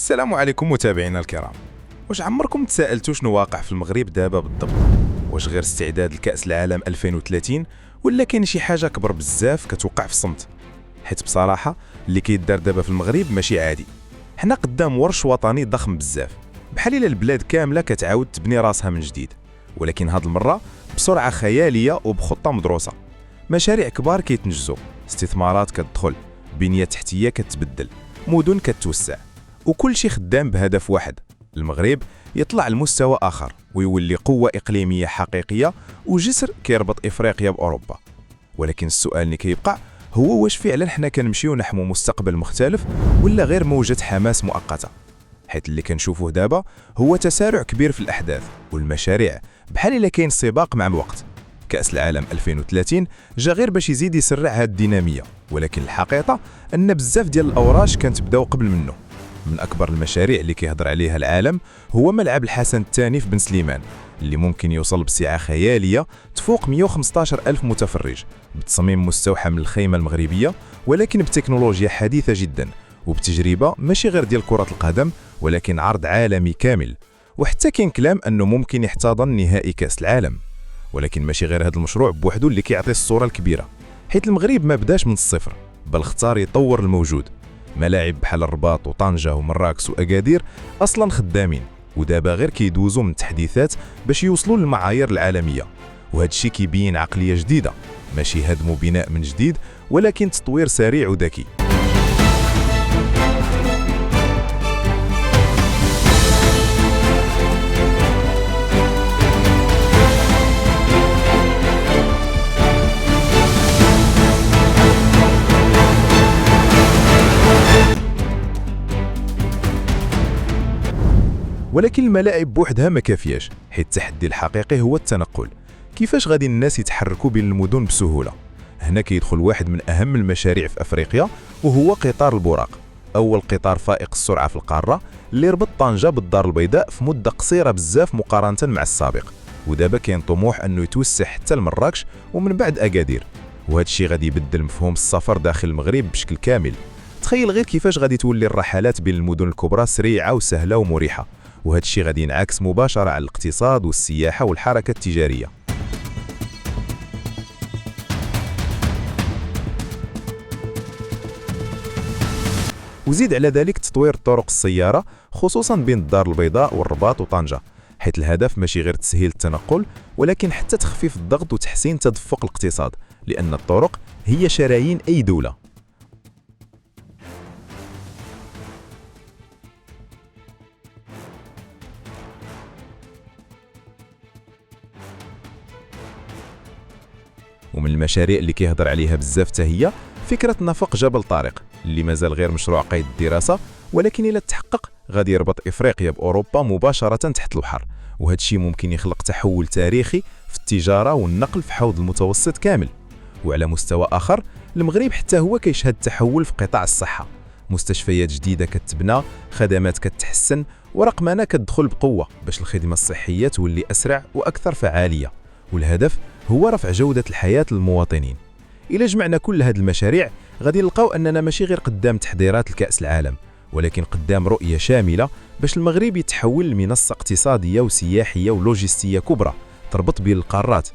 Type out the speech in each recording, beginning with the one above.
السلام عليكم متابعينا الكرام. واش عمركم تساءلتوا شنو واقع في المغرب دابا بالضبط؟ واش غير استعداد لكأس العالم 2030 ولا كاين شي حاجه كبر بزاف كتوقع في الصمت؟ حيت بصراحه اللي كيدار دابا في المغرب ماشي عادي. حنا قدام ورش وطني ضخم بزاف، بحال الا البلاد كامله كتعاود تبني راسها من جديد، ولكن هاد المره بسرعه خياليه وبخطه مدروسه. مشاريع كبار كيتنجزوا، استثمارات كتدخل، بنيه تحتيه كتبدل، مدن كتوسع، وكل شيء خدام بهدف واحد: المغرب يطلع لمستوى آخر ويولي قوة إقليمية حقيقية وجسر كيربط إفريقيا بأوروبا. ولكن السؤال اللي كيبقى هو واش فعلا حنا كنمشيو نحو مستقبل مختلف ولا غير موجة حماس مؤقتة؟ حيث اللي كنشوفوه دابا هو تسارع كبير في الأحداث والمشاريع، بحال إلا كاين سباق مع الوقت. كأس العالم 2030 جا غير باش يزيد يسرع هاد الدينامية، ولكن الحقيقة أن بزاف ديال الأوراش كانت بداو قبل منه. من أكبر المشاريع اللي كيهضر عليها العالم هو ملعب الحسن الثاني في بن سليمان، اللي ممكن يوصل بسعة خيالية تفوق 115 ألف متفرج، بتصميم مستوحى من الخيمة المغربية ولكن بتكنولوجيا حديثة جدا، وبتجربة ماشي غير ديال كرة القدم ولكن عرض عالمي كامل. وحتى كاين كلام أنه ممكن يحتضن نهائي كأس العالم. ولكن ماشي غير هذا المشروع بوحده اللي كيعطي الصورة الكبيرة، حيث المغرب ما بداش من الصفر، بل اختار يطور الموجود. ملاعب بحال الرباط وطنجة ومراكش وأكادير أصلا خدامين، ودابا غير كيدوزوا من التحديثات باش يوصلوا للمعايير العالمية. وهذا الشيء كيبين عقلية جديدة، ماشي هدم وبناء من جديد ولكن تطوير سريع وذكي. ولكن الملاعب بوحدها ما كافياش، حيت التحدي الحقيقي هو التنقل. كيفاش غادي الناس يتحركوا بين المدن بسهوله؟ هنا كيدخل واحد من اهم المشاريع في افريقيا، وهو قطار البراق، اول قطار فائق السرعه في القاره اللي ربط طنجه بالدار البيضاء في مده قصيره بزاف مقارنه مع السابق. ودابا كاين طموح انه يتوسع حتى لمراكش ومن بعد اكادير، وهذا الشيء غادي يبدل مفهوم السفر داخل المغرب بشكل كامل. تخيل غير كيفاش غادي تولي الرحلات بين المدن الكبرى سريعه وسهله ومريحه، وهذا الشيء غادي ينعكس مباشرة على الاقتصاد والسياحة والحركة التجارية. وزيد على ذلك تطوير طرق السيارة خصوصا بين الدار البيضاء والرباط وطنجة، حيث الهدف ماشي غير تسهيل التنقل ولكن حتى تخفيف الضغط وتحسين تدفق الاقتصاد، لأن الطرق هي شرايين أي دولة. ومن المشاريع اللي كيهضر عليها بزاف هي فكرة نفق جبل طارق، اللي مازال غير مشروع قيد الدراسة، ولكن إلا تحقق غادي يربط إفريقيا بأوروبا مباشرة تحت البحر. وهذا الشيء ممكن يخلق تحول تاريخي في التجارة والنقل في حوض المتوسط كامل. وعلى مستوى آخر، المغرب حتى هو كيشهد تحول في قطاع الصحة، مستشفيات جديدة كتبنى، خدمات كتحسن، ورقمنة كتدخل بقوة باش الخدمة الصحية تولي أسرع وأكثر فعالية. والهدف هو رفع جودة الحياة للمواطنين. إلا جمعنا كل هذه المشاريع غادي نلقاو أننا ماشي غير قدام تحضيرات لكأس العالم، ولكن قدام رؤية شاملة باش المغرب يتحول لمنصة اقتصادية وسياحية ولوجستية كبرى تربط بين القارات.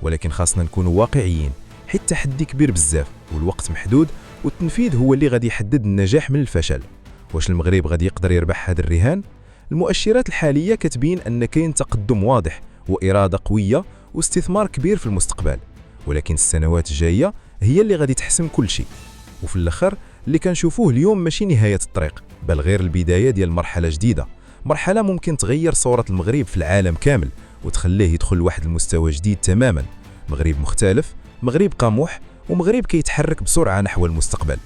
ولكن خاصنا نكونوا واقعيين، حيت التحدي كبير بزاف والوقت محدود، والتنفيذ هو اللي غادي يحدد النجاح من الفشل. واش المغرب غادي يقدر يربح هذا الرهان؟ المؤشرات الحالية كتبين أن كاين تقدم واضح وإرادة قوية واستثمار كبير في المستقبل، ولكن السنوات الجاية هي اللي غادي تحسم كل شيء. وفي الآخر اللي كنشوفوه اليوم ماشي نهاية الطريق، بل غير البداية ديال مرحلة جديدة، مرحلة ممكن تغير صورة المغرب في العالم كامل وتخليه يدخل لواحد المستوى جديد تماما. مغرب مختلف، مغرب قموح، ومغرب كيتحرك بسرعة نحو المستقبل.